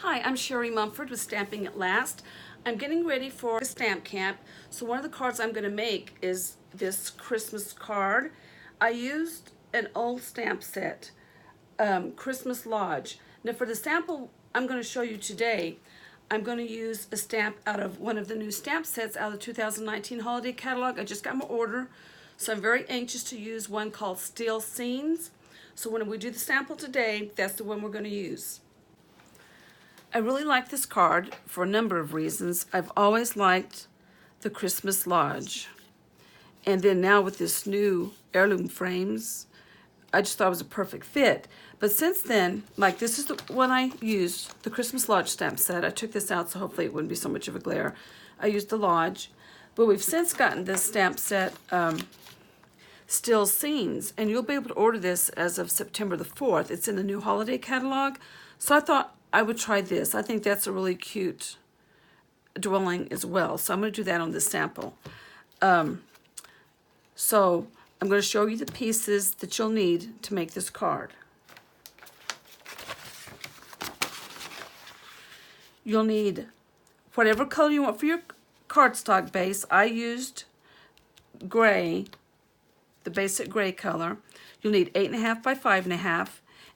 Hi, I'm Sherry Mumford with Stamping at Last. I'm getting ready for a stamp camp, so one of the cards I'm going to make is this Christmas card. I used an old stamp set, Christmas Lodge. Now for the sample I'm going to show you today, I'm going to use a stamp out of one of the new stamp sets out of the 2019 holiday catalog. I just got my order, so I'm very anxious to use one called Steel Scenes. So when we do the sample today, that's the one we're going to use. I really like this card for a number of reasons. I've always liked the Christmas Lodge. And then now with this new heirloom frames, I just thought it was a perfect fit. But since then, like this is the one I used, the Christmas Lodge stamp set. I took this out so hopefully it wouldn't be so much of a glare. I used the Lodge. But we've since gotten this stamp set, Still Scenes. And you'll be able to order this as of September the 4th. It's in the new holiday catalog. So I thought I would try this. I think that's a really cute dwelling as well. So I'm going to do that on this sample. So I'm going to show you the pieces that you'll need to make this card. You'll need whatever color you want for your cardstock base. I used gray, the basic gray color. You'll need 8.5 by 5.5,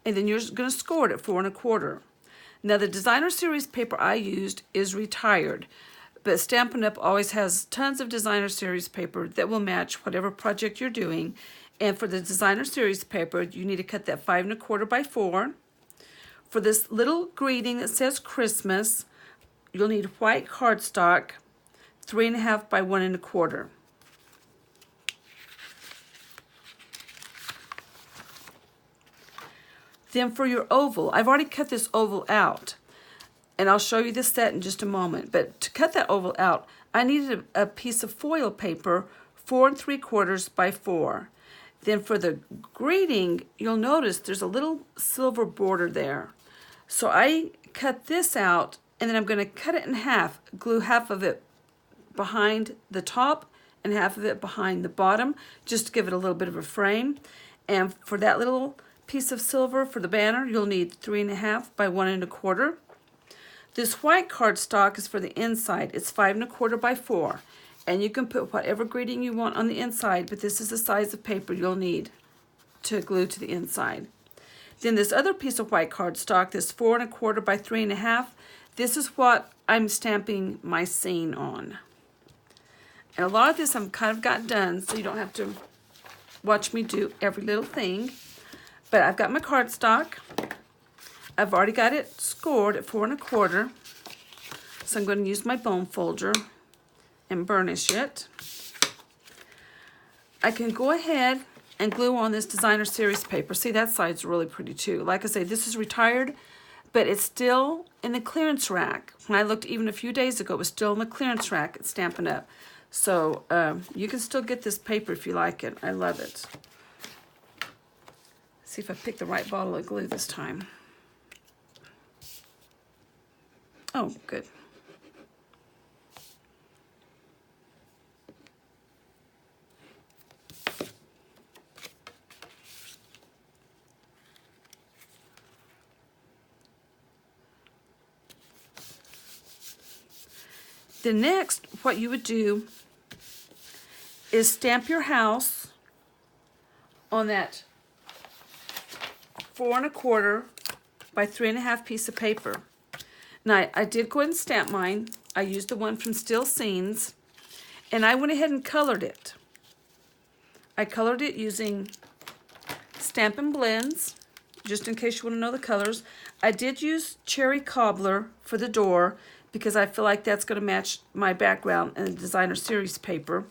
and then you're going to score it at 4 1/4. Now the designer series paper I used is retired, but Stampin' Up! Always has tons of designer series paper that will match whatever project you're doing. And for the designer series paper, you need to cut that 5 1/4 by 4. For this little greeting that says Christmas, you'll need white cardstock, 3.5 by 1 1/4. Then for your oval, I've already cut this oval out, and I'll show you the set in just a moment. But to cut that oval out, I needed a piece of foil paper, 4 3/4 by 4. Then for the greeting, you'll notice there's a little silver border there. So I cut this out, and then I'm going to cut it in half, glue half of it behind the top and half of it behind the bottom, just to give it a little bit of a frame. And for that little piece of silver for the banner, you'll need 3.5 by 1 1/4. This white cardstock is for the inside. It's 5 1/4 by 4. And you can put whatever greeting you want on the inside, but this is the size of paper you'll need to glue to the inside. Then this other piece of white cardstock, this 4 1/4 by 3.5, this is what I'm stamping my scene on. And a lot of this I've kind of got done, so you don't have to watch me do every little thing. But I've got my cardstock. I've already got it scored at 4 1/4. So I'm going to use my bone folder and burnish it. I can go ahead and glue on this designer series paper. See, that side's really pretty too. Like I say, this is retired, but it's still in the clearance rack. When I looked even a few days ago, it was still in the clearance rack at Stampin' Up. So you can still get this paper if you like it. I love it. See if I picked the right bottle of glue this time. Oh, good. The next, what you would do is stamp your house on that 4 1/4 by 3.5 piece of paper. Now, I did go ahead and stamp mine. I used the one from Still Scenes, and I went ahead and colored it. I colored it using Stampin' Blends, just in case you want to know the colors. I did use Cherry Cobbler for the door because I feel like that's going to match my background in the designer series paper.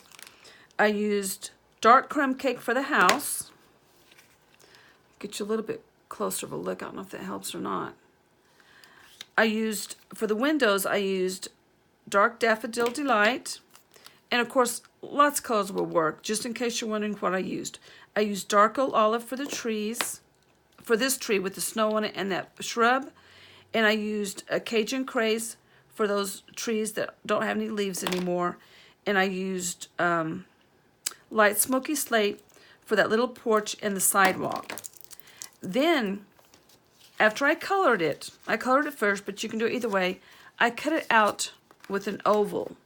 I used Dark Crumb Cake for the house. Get you a little bit closer of a look. I don't know if that helps or not. I used, for the windows, I used Dark Daffodil Delight. And of course, lots of colors will work, just in case you're wondering what I used. I used Dark Oak Olive for the trees, for this tree with the snow on it and that shrub. And I used a Cajun Craze for those trees that don't have any leaves anymore. And I used Light Smoky Slate for that little porch and the sidewalk. Then After I colored it first, but you can do it either way. I cut it out with an oval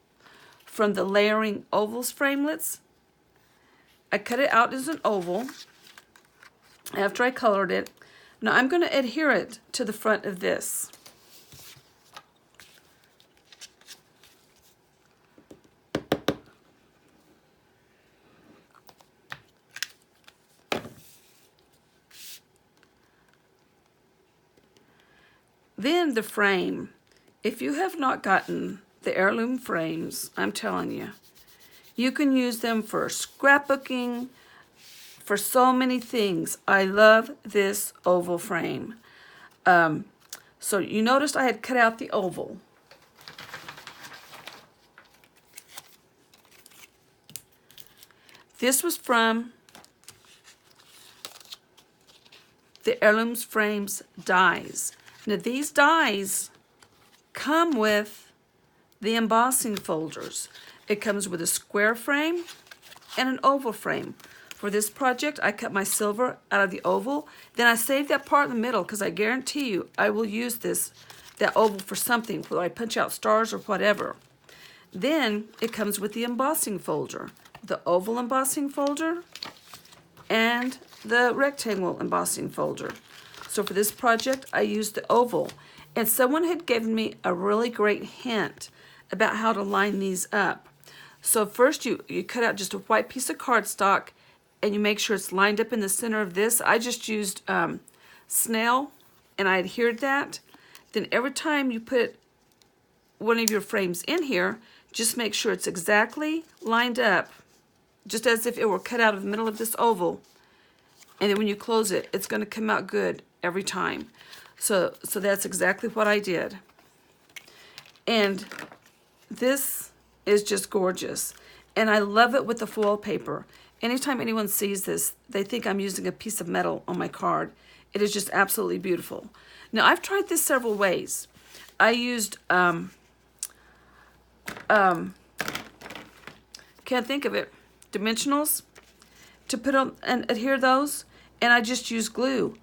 from the Layering Ovals framelits. I cut it out as an oval after I colored it. Now I'm going to adhere it to the front of this. Then the frame. If you have not gotten the Heirloom frames, I'm telling you, you can use them for scrapbooking, for so many things. I love this oval frame. So you noticed I had cut out the oval. This was from the Heirloom Frames dies. Now these dies come with the embossing folders. It comes with a square frame and an oval frame. For this project, I cut my silver out of the oval. Then I saved that part in the middle because I guarantee you I will use that oval for something, whether I punch out stars or whatever. Then it comes with the embossing folder, the oval embossing folder and the rectangle embossing folder. So for this project, I used the oval. And someone had given me a really great hint about how to line these up. So first you cut out just a white piece of cardstock and you make sure it's lined up in the center of this. I just used snail and I adhered that. Then every time you put one of your frames in here, just make sure it's exactly lined up, just as if it were cut out of the middle of this oval. And then when you close it, it's going to come out good every time. So that's exactly what I did. And this is just gorgeous. And I love it with the foil paper. Anytime anyone sees this, they think I'm using a piece of metal on my card. It is just absolutely beautiful. Now, I've tried this several ways. I used, can't think of it, dimensionals to put on and adhere those, and I just used glue.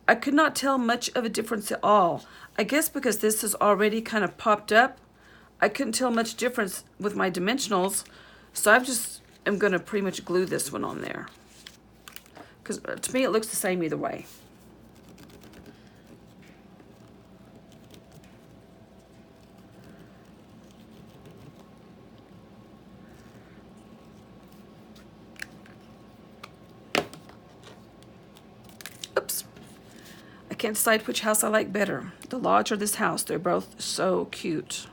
I could not tell much of a difference at all. I guess because this is already kind of popped up, I couldn't tell much difference with my dimensionals, so I'm going to pretty much glue this one on there. Because to me it looks the same either way. Oops. I can't decide which house I like better, the lodge or this house. They're both so cute.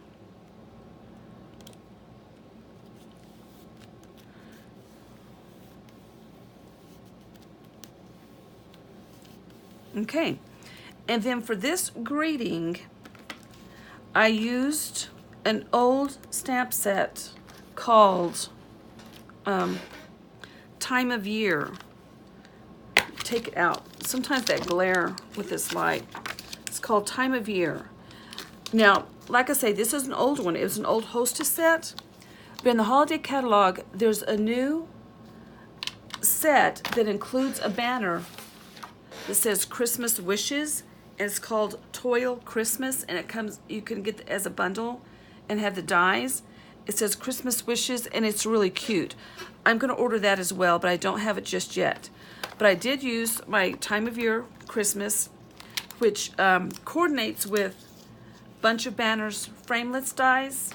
Okay, and then for this greeting, I used an old stamp set called Time of Year. Take it out. Sometimes that glare with this light. It's called Time of Year. Now, like I say, this is an old one. It was an old Hostess set. But in the holiday catalog, there's a new set that includes a banner that says Christmas Wishes, and it's called Toil Christmas, and it comes, you can get it as a bundle and have the dies. It says Christmas Wishes, and it's really cute. I'm going to order that as well, but I don't have it just yet. But I did use my Time of Year Christmas, which coordinates with Bunch of Banners framelits dies.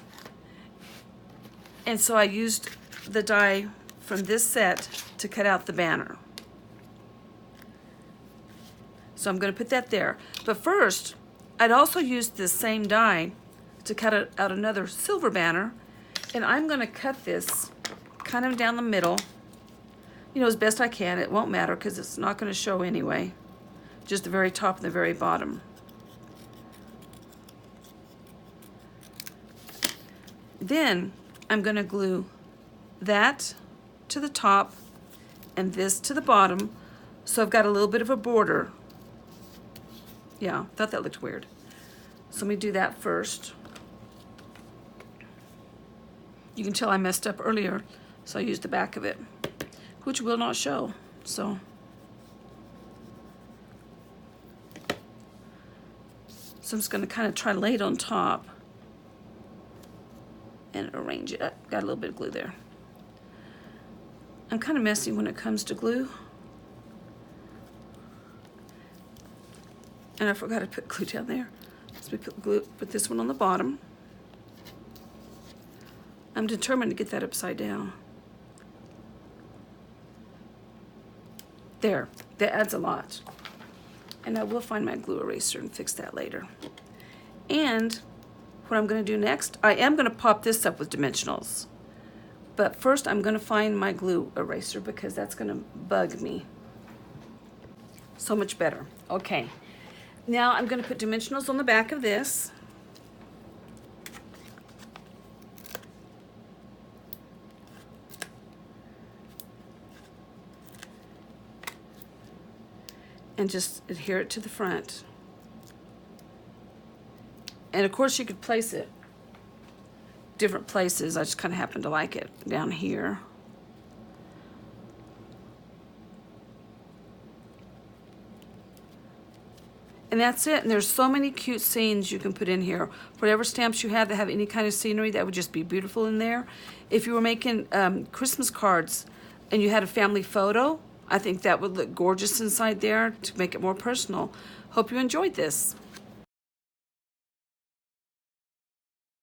And so I used the die from this set to cut out the banner. So I'm going to put that there. But first, I'd also used this same die to cut out another silver banner. And I'm going to cut this kind of down the middle, you know, as best I can. It won't matter because it's not going to show anyway. Just the very top and the very bottom. Then I'm going to glue that to the top and this to the bottom. So I've got a little bit of a border. Yeah, thought that looked weird. So let me do that first. You can tell I messed up earlier, so I used the back of it, which will not show. So So I'm just going to kind of try to lay it on top and arrange it. Got a little bit of glue there. I'm kind of messy when it comes to glue. And I forgot to put glue down there. So we put this one on the bottom. I'm determined to get that upside down. There, that adds a lot. And I will find my glue eraser and fix that later. And what I'm going to do next, I am going to pop this up with dimensionals. But first I'm going to find my glue eraser because that's going to bug me. So much better. Okay. Now I'm going to put dimensionals on the back of this. And just adhere it to the front. And of course you could place it different places. I just kind of happen to like it down here. And that's it. And there's so many cute scenes you can put in here. Whatever stamps you have that have any kind of scenery, that would just be beautiful in there. If you were making Christmas cards and you had a family photo, I think that would look gorgeous inside there to make it more personal. Hope you enjoyed this.